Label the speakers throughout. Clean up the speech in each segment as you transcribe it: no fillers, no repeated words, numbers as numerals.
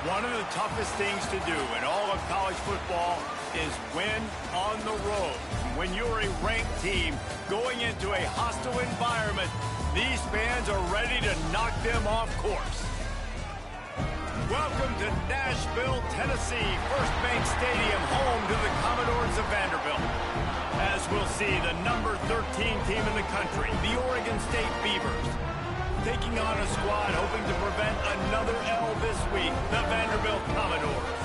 Speaker 1: One of the toughest things to do in all of college football is win on the road. When you're a ranked team going into a hostile environment, these fans are ready to knock them off course. Welcome to Nashville, Tennessee, First Bank Stadium, home to the Commodores of Vanderbilt. As we'll see, the number 13 team in the country, the Oregon State Beavers, taking on a squad hoping to prevent another L this week, the Vanderbilt Commodores.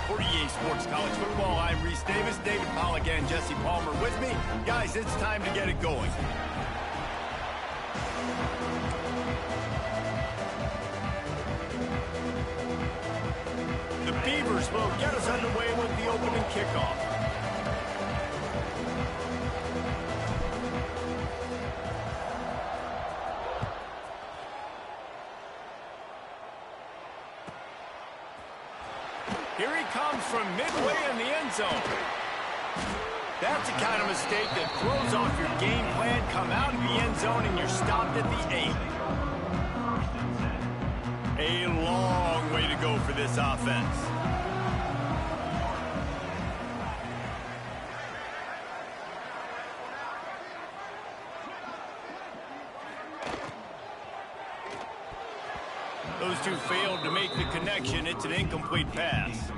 Speaker 1: For EA Sports College Football, I'm Reese Davis, David Pollack, and Jesse Palmer with me. Guys, it's time to get it going. The Beavers will get us underway with the opening kickoff. Here he comes from midway in the end zone. That's the kind of mistake that throws off your game plan. Come out of the end zone and you're stopped at the 8. A long way to go for this offense. Those two failed to make the connection. It's an incomplete pass.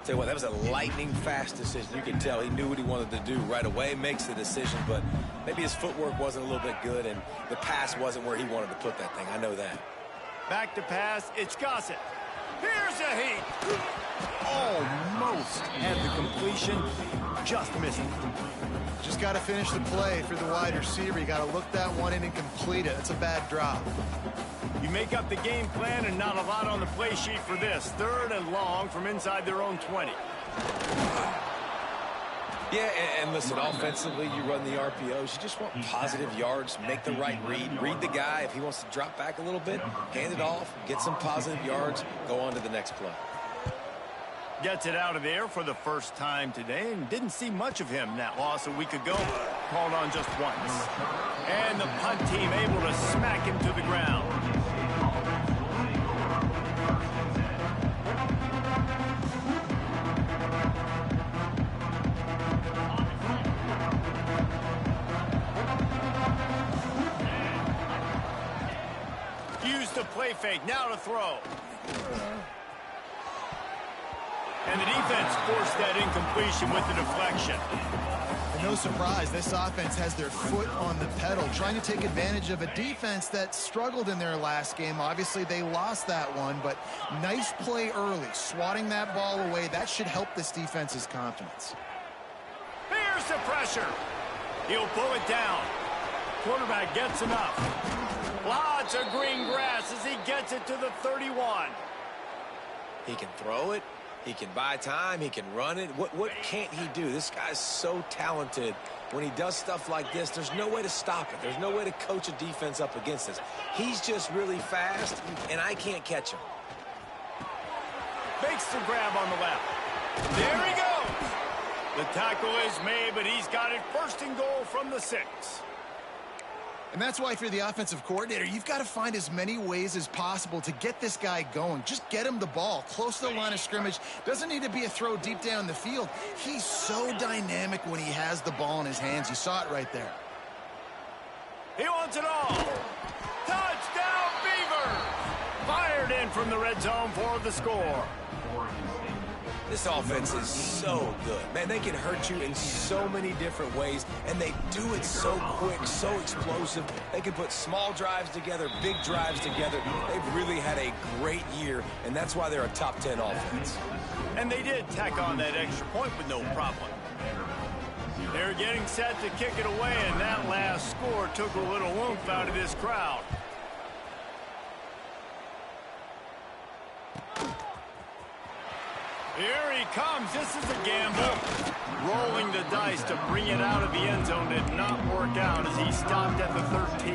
Speaker 2: Tell you what, that was a lightning-fast decision. You can tell he knew what he wanted to do right away, makes the decision, but maybe his footwork wasn't a little bit good, and the pass wasn't where he wanted to put that thing. I know that.
Speaker 1: Back to pass. It's Gossett. Here's a heat. Almost had the completion. Just missed it.
Speaker 3: Just got to finish the play for the wide receiver. You got to look that one in and complete it. That's a bad drop.
Speaker 1: You make up the game plan and not a lot on the play sheet for this. 3rd and long from inside their own 20.
Speaker 2: Yeah, and listen, offensively, you run the RPOs. You just want positive yards, make the right read the guy. If he wants to drop back a little bit, hand it off, get some positive yards, go on to the next play.
Speaker 1: Gets it out of there for the first time today and didn't see much of him. That loss a week ago, called on just once. And the punt team able to smack him to the ground. Use the play fake, now to throw. And the defense forced that incompletion with the deflection.
Speaker 3: And no surprise, this offense has their foot on the pedal, trying to take advantage of a defense that struggled in their last game. Obviously, they lost that one, but nice play early, swatting that ball away. That should help this defense's confidence.
Speaker 1: Here's the pressure. He'll pull it down. Quarterback gets enough. Lots of green grass as he gets it to the 31.
Speaker 2: He can throw it. He can buy time. He can run it. What can't he do? This guy's so talented. When he does stuff like this, there's no way to stop it. There's no way to coach a defense up against this. He's just really fast, and I can't catch him.
Speaker 1: Makes the grab on the left. There he goes. The tackle is made, but he's got it 1st and goal from the 6.
Speaker 3: And that's why, if you're the offensive coordinator, you've got to find as many ways as possible to get this guy going. Just get him the ball close to the line of scrimmage. Doesn't need to be a throw deep down the field. He's so dynamic when he has the ball in his hands. You saw it right there.
Speaker 1: He wants it all. Touchdown, Beavers! Fired in from the red zone for the score.
Speaker 2: This offense is so good. Man, they can hurt you in so many different ways, and they do it so quick, so explosive. They can put small drives together, big drives together. They've really had a great year, and that's why they're a top 10 offense.
Speaker 1: And they did tack on that extra point with no problem. They're getting set to kick it away, and that last score took a little oomph out of this crowd. Here he comes. This is a gamble. Rolling the dice to bring it out of the end zone did not work out as he stopped at the 13.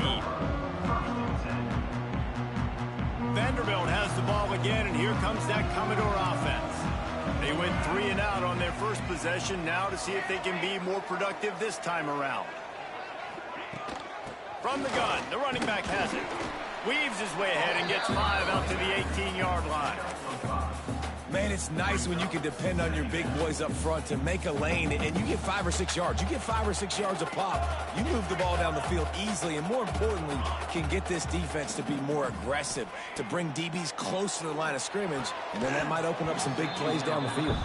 Speaker 1: Vanderbilt has the ball again, and here comes that Commodore offense. They went 3 and out on their first possession, now to see if they can be more productive this time around. From the gun, the running back has it. Weaves his way ahead and gets 5 out to the 18-yard line.
Speaker 2: Man, it's nice when you can depend on your big boys up front to make a lane, and you get 5 or 6 yards. You get 5 or 6 yards a pop. You move the ball down the field easily, and more importantly, can get this defense to be more aggressive, to bring DBs close to the line of scrimmage, and then that might open up some big plays down the field.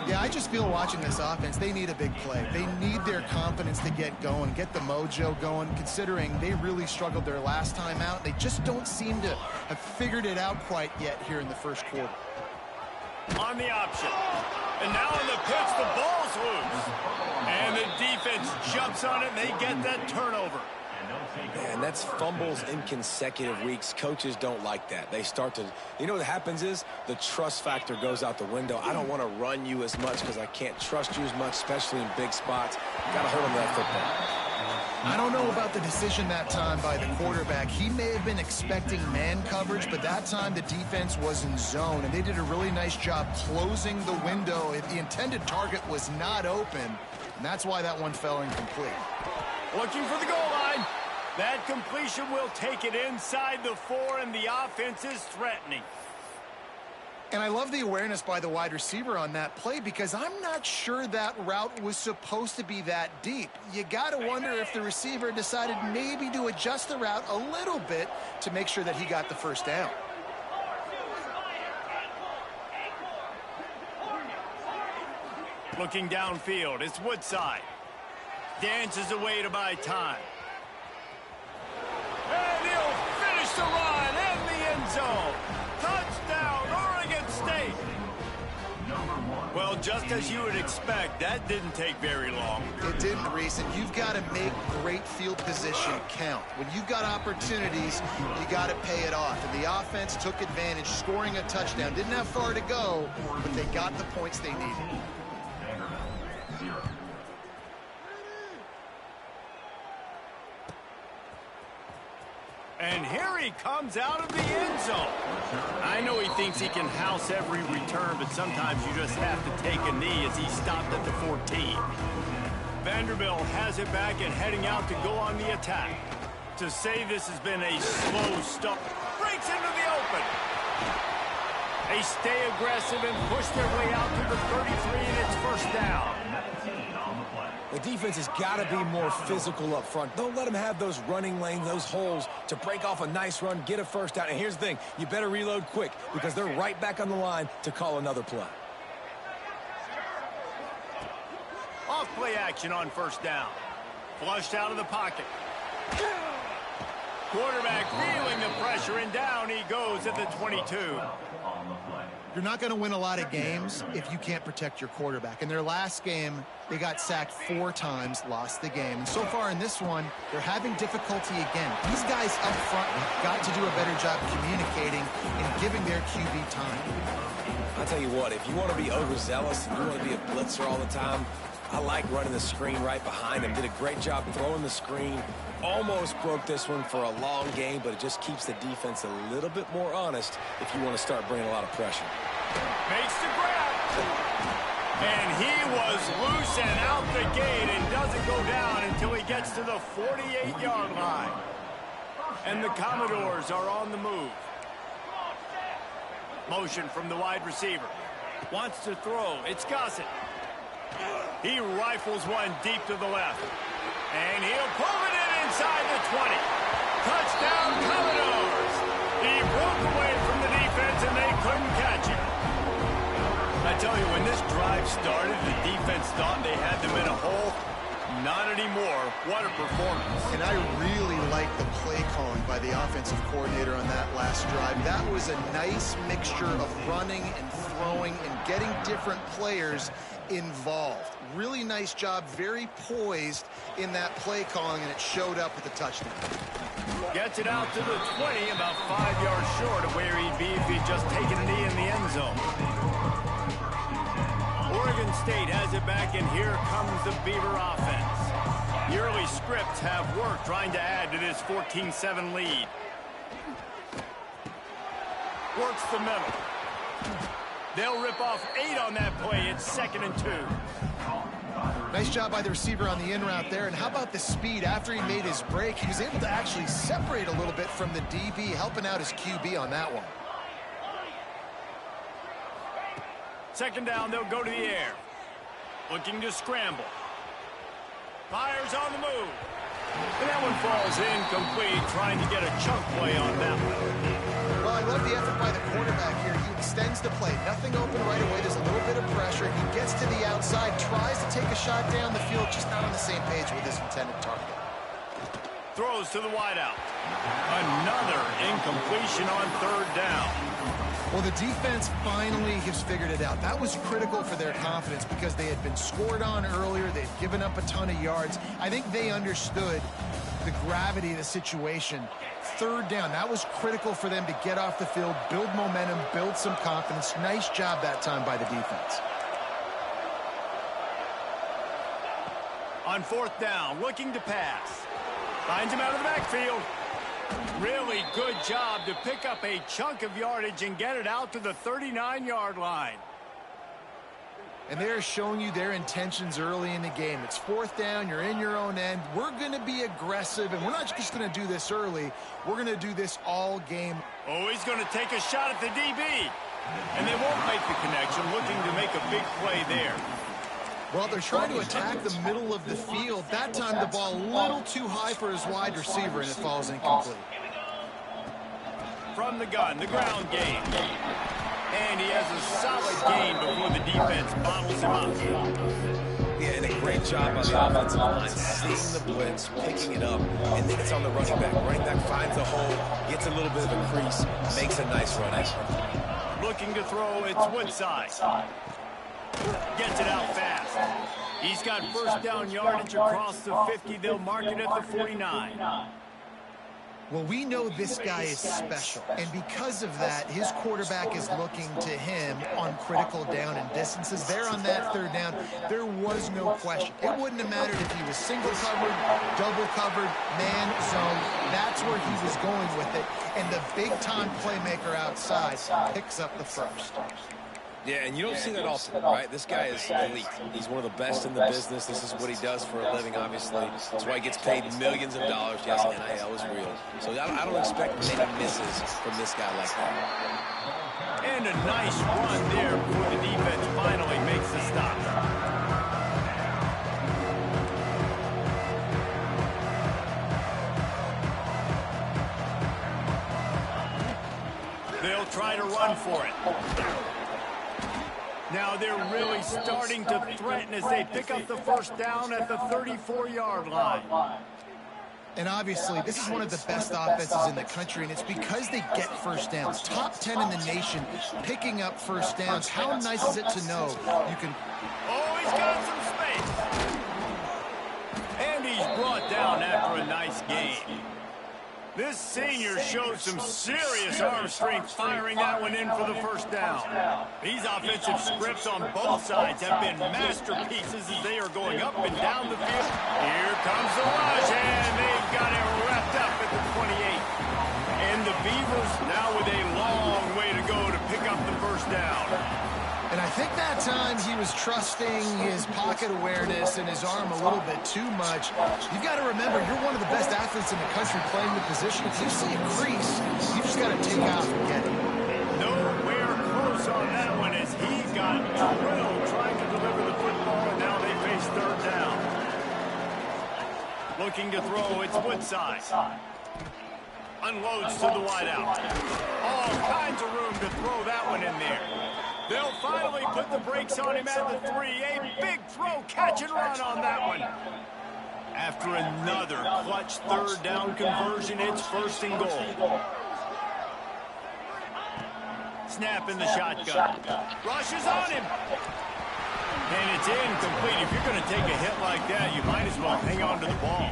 Speaker 3: Yeah, I just feel watching this offense, they need a big play. They need their confidence to get going, get the mojo going, considering they really struggled their last time out. They just don't seem to have figured it out quite yet here in the first quarter.
Speaker 1: On the option. And now on the pitch, the ball's loose. And the defense jumps on it, and they get that turnover.
Speaker 2: And that's fumbles in consecutive weeks. Coaches don't like that. They start to, you know what happens is the trust factor goes out the window. I don't want to run you as much because I can't trust you as much, especially in big spots. You got to hold on to that football.
Speaker 3: I don't know about the decision that time by the quarterback. He may have been expecting man coverage, but that time the defense was in zone, and they did a really nice job closing the window. The intended target was not open, and that's why that one fell incomplete.
Speaker 1: Looking for the goal line. That completion will take it inside the 4, and the offense is threatening.
Speaker 3: And I love the awareness by the wide receiver on that play because I'm not sure that route was supposed to be that deep. You got to wonder if the receiver decided maybe to adjust the route a little bit to make sure that he got the first down.
Speaker 1: Looking downfield, it's Woodside. Dances away to buy time. And he'll finish the run in the end zone. Touchdown, Oregon State. Well, just as you would expect, that didn't take very long.
Speaker 3: It didn't, Reese, and you've got to make great field position count. When you've got opportunities, you got to pay it off. And the offense took advantage, scoring a touchdown. Didn't have far to go, but they got the points they needed.
Speaker 1: And here he comes out of the end zone. I know he thinks he can house every return, but sometimes you just have to take a knee as he stopped at the 14. Vanderbilt has it back and heading out to go on the attack. To say this has been a slow start. Breaks into the open. They stay aggressive and push their way out to the 33, and it's first down.
Speaker 2: The defense has got to be more physical up front. Don't let them have those running lanes, those holes to break off a nice run, get a first down. And here's the thing, you better reload quick because they're right back on the line to call another play.
Speaker 1: Off play action on first down. Flushed out of the pocket. Quarterback feeling the pressure, and down he goes at the 22.
Speaker 3: You're not going to win a lot of games if you can't protect your quarterback. In their last game, they got sacked 4 times, lost the game. And so far in this one, they're having difficulty again. These guys up front have got to do a better job communicating and giving their QB time.
Speaker 2: I'll tell you what, if you want to be overzealous and you want to be a blitzer all the time, I like running the screen right behind him. Did a great job throwing the screen. Almost broke this one for a long game, but it just keeps the defense a little bit more honest if you want to start bringing a lot of pressure.
Speaker 1: Makes the grab. And he was loose and out the gate and doesn't go down until he gets to the 48-yard line. And the Commodores are on the move. Motion from the wide receiver. Wants to throw. It's Gossett. He rifles one deep to the left. And he'll pull it in inside the 20. Touchdown, Commodores. He broke away from the defense, and they couldn't catch him. I tell you, when this drive started, the defense thought they had them in a hole. Not anymore. What a performance.
Speaker 3: And I really like the play calling by the offensive coordinator on that last drive. That was a nice mixture of running and throwing and getting different players involved. Really nice job, very poised in that play calling, and it showed up with a touchdown.
Speaker 1: Gets it out to the 20, about 5 yards short of where he'd be if he'd just taken a knee in the end zone. Oregon State has it back, and here comes the Beaver offense. The early scripts have worked trying to add to this 14-7 lead. Works the middle. They'll rip off 8 on that play. It's 2nd and 2.
Speaker 3: Nice job by the receiver on the in route there. And how about the speed? After he made his break, he was able to actually separate a little bit from the DB, helping out his QB on that one.
Speaker 1: second down, they'll go to the air. Looking to scramble. Fires on the move. And that one falls incomplete, trying to get a chunk play on that one.
Speaker 3: Well, I love the effort by the quarterback here. He extends the play. Nothing open right away. There's a little bit of pressure. He gets to the outside, tries to take a shot down the field, just not on the same page with his intended target.
Speaker 1: Throws to the wideout. Another incompletion on third down.
Speaker 3: Well, the defense finally has figured it out. That was critical for their confidence because they had been scored on earlier. They'd given up a ton of yards. I think they understood the gravity of the situation. Third down, that was critical for them to get off the field, build momentum, build some confidence. Nice job that time by the defense.
Speaker 1: On fourth down, looking to pass. Finds him out of the backfield. Really good job to pick up a chunk of yardage and get it out to the 39-yard line.
Speaker 3: And they're showing you their intentions early in the game. It's fourth down, you're in your own end. We're going to be aggressive, and we're not just going to do this early. We're going to do this all game.
Speaker 1: Oh, he's going to take a shot at the DB. And they won't make the connection, looking to make a big play there.
Speaker 3: Well, they're trying to attack the middle of the field. That time the ball a little too high for his wide receiver, and it falls incomplete.
Speaker 1: From the gun, the ground game. And he has a solid gain before the defense bottles him up.
Speaker 2: Yeah, and a great job on the offensive line, seeing the blitz, picking it up, and then it's on the running back. Running back finds a hole, gets a little bit of a crease, makes a nice run.
Speaker 1: Looking to throw, it's Woodside. Gets it out fast. He's got first down yardage across the 50. They'll mark it at the 49.
Speaker 3: Well, we know this guy is special, and because of that, his quarterback is looking to him on critical down and distances. There on that third down, there was no question. It wouldn't have mattered if he was single covered, double covered, man zone. That's where he was going with it, and the big-time playmaker outside picks up the first.
Speaker 2: Yeah, and you don't see that often, right? This guy is elite. He's one of the best in the business. This is what he does for a living, obviously. That's why he gets paid millions of dollars. Yes, NIL is real. So I don't expect many misses from this guy like that.
Speaker 1: And a nice run there before the defense finally makes the stop. They'll try to run for it. Now they're really starting to threaten as they pick up the first down at the 34-yard line.
Speaker 3: And obviously, this is one of the best offenses in the country, and it's because they get first downs. Top 10 in the nation picking up first downs. How nice is it to know you can...
Speaker 1: Oh, he's got some space. And he's brought down after a nice game. This senior showed some serious arm strength firing that one in for the first down. These offensive scripts on both sides have been masterpieces as they are going up and down the field. Here comes the rush, and they've got it wrapped up at the 28. And the Beavers now with a long way to go to pick up the first down.
Speaker 3: And I think that time he was trusting his pocket awareness and his arm a little bit too much. You've got to remember, you're one of the best athletes in the country playing the position. If you see a crease, you just got to take off and get it.
Speaker 1: Nowhere close on that one as he got drilled trying to deliver the football, and now they face third down. Looking to throw, it's Woodside. Unloads to the wideout. All kinds of room to throw that one in there. They'll finally put the brakes on him at the 3. A big throw, catch and run on that one. After another clutch third down conversion, it's first and goal. Snap in the shotgun. Rushes on him. And it's incomplete. If you're going to take a hit like that, you might as well hang on to the ball.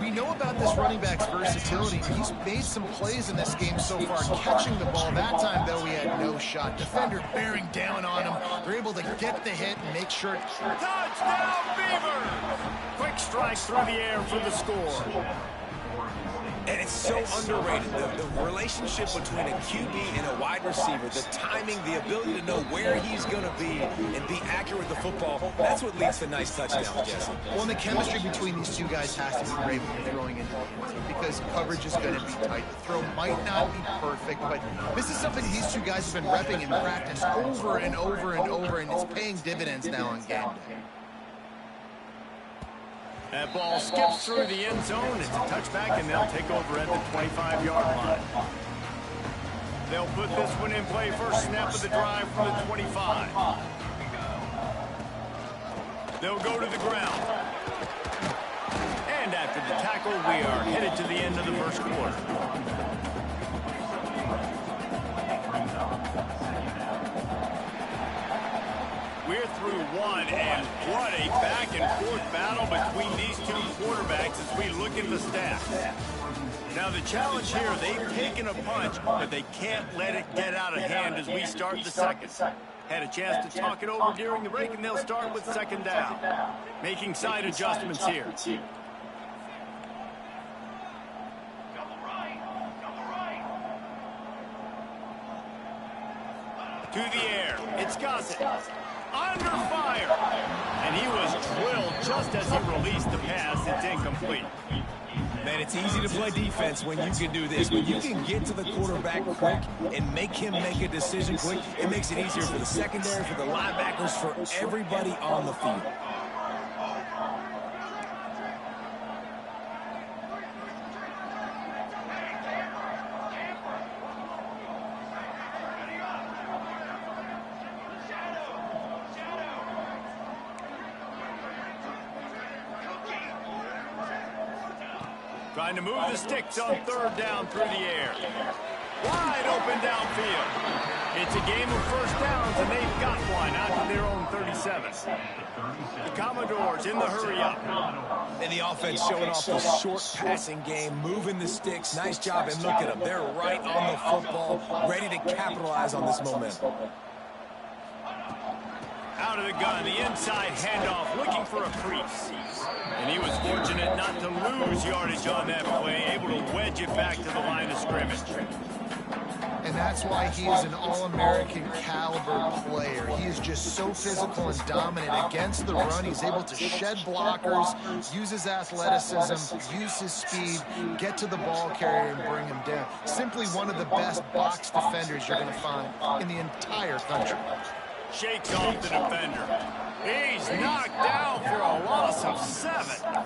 Speaker 3: We know about this running back's versatility. He's made some plays in this game so far, catching the ball. That time, though, he had no shot. Defender bearing down on him. They're able to get the hit and make sure.
Speaker 1: Touchdown, Beavers! Quick strike through the air for the score.
Speaker 2: And it's so underrated. The relationship between a QB and a wide receiver, the timing, the ability to know where he's going to be and be accurate with the football, that's what leads to nice touchdowns, Jesse.
Speaker 3: Well, and the chemistry between these two guys has to be great when you're throwing into the end zone because coverage is going to be tight. The throw might not be perfect, but this is something these two guys have been repping in practice over and over and over, and it's paying dividends now on game day.
Speaker 1: That ball skips through the end zone. It's a touchback, and they'll take over at the 25-yard line. They'll put this one in play first snap of the drive from the 25. They'll go to the ground. And after the tackle, we are headed to the end of the first quarter. We're through one, and what a back-and-forth battle between these two quarterbacks as we look at the stats. Now, the challenge here, they've taken a punch, but they can't let it get out of hand as we start the second. Had a chance to talk it over during the break, and they'll start with second down. Making side adjustments here. To the air, it's Gossett. Under fire. And he was drilled just as he released the pass. It's incomplete.
Speaker 2: Man, it's easy to play defense when you can do this. When you can get to the quarterback quick and make him make a decision quick, it makes it easier for the secondary, for the linebackers, for everybody on the field.
Speaker 1: Trying to move the sticks on third down through the air. Wide open downfield. It's a game of first downs, and they've got one out to their own 37. The Commodores in the hurry-up.
Speaker 2: And the offense showing off the short passing game, moving the sticks. Nice job, and look at them. They're right on the football, ready to capitalize on this momentum.
Speaker 1: Out of the gun, the inside handoff, looking for a crease. And he was fortunate not to lose yardage on that play, able to wedge it back to the line of scrimmage.
Speaker 3: And that's why he is an All-American caliber player. He is just so physical and dominant against the run. He's able to shed blockers, use his athleticism, use his speed, get to the ball carrier and bring him down. Simply one of the best box defenders you're going to find in the entire country.
Speaker 1: Shakes off the defender. He's knocked down for a loss of 7.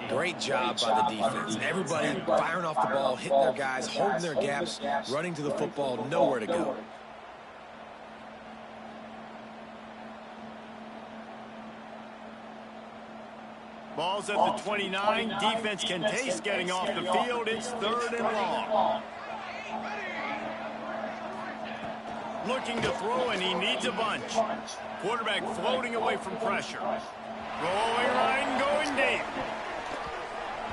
Speaker 2: Great job by the defense. Everybody firing off the ball, hitting their guys, holding their gaps, running to the football, nowhere to go.
Speaker 1: Ball's at the 29. Defense can taste getting off the field. It's third and long. Looking to throw, and he needs a bunch. Quarterback floating away from pressure. Rolling right and going deep.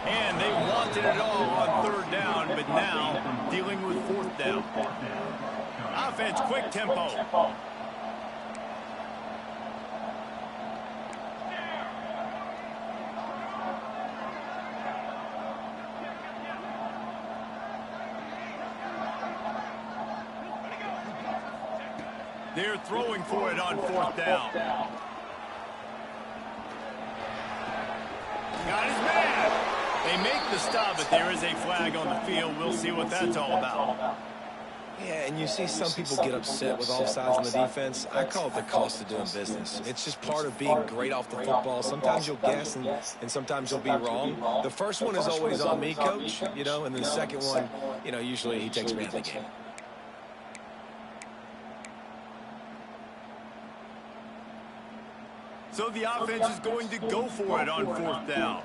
Speaker 1: And they wanted it all on third down, but now dealing with fourth down. Offense, quick tempo. They're throwing for it on fourth down. Got his man. They make the stop, but there is a flag on the field. We'll see what that's all about.
Speaker 2: Yeah, and you see some people get upset with offsides on the defense. I call it the cost of doing business. It's just part of being great off the football. Sometimes you'll guess, and sometimes you'll be wrong. The first one is always on me, Coach, you know, and then the second one, you know, usually he takes me out of the game.
Speaker 1: So the offense is going to go for it on fourth down.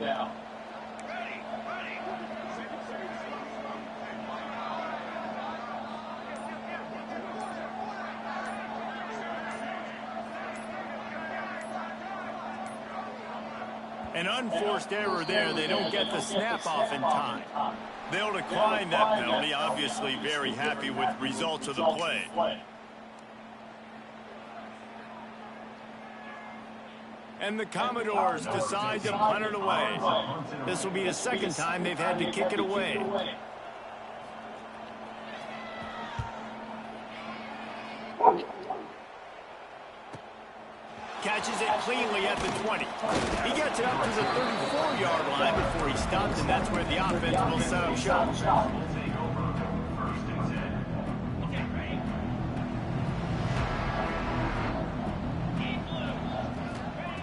Speaker 1: An unforced error there. They don't get the snap off in time. They'll decline that penalty. Obviously very happy with results of the play. And the Commodores decide to punt it away. This will be the second time they've had to kick it away. Catches it cleanly at the 20. He gets it up to the 34-yard line before he stops, and that's where the offense will set up shop.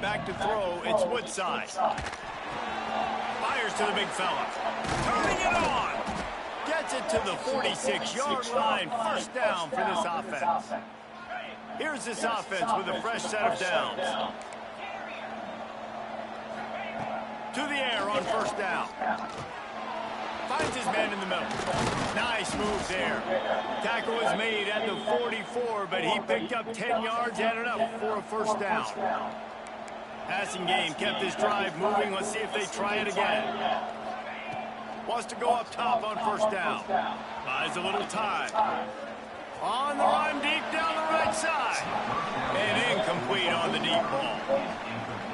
Speaker 1: Back to throw, it's Woodside. Fires to the big fella. Turning it on. Gets it to the 46-yard line. First down for this offense. Here's this offense with a fresh set of downs. To the air on first down. Finds his man in the middle. Nice move there. Tackle was made at the 44, but he picked up 10 yards and enough for a first down. Passing game kept this drive moving. Let's see if they try it again. Wants to go up top on first down. Buys a little time. On the run, deep down the right side. And incomplete on the deep ball.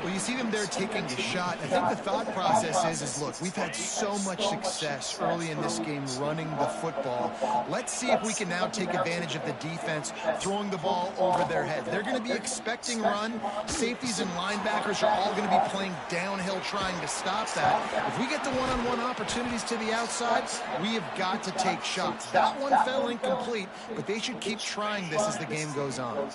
Speaker 3: Well, you see them there taking a shot. I think the thought process is look, we've had so much success early in this game running the football. Let's see if we can now take advantage of the defense throwing the ball over their head. They're going to be expecting run. Safeties and linebackers are all going to be playing downhill trying to stop that. If we get the one-on-one opportunities to the outside, we have got to take shots. That one fell incomplete, but they should keep trying this as the game goes on.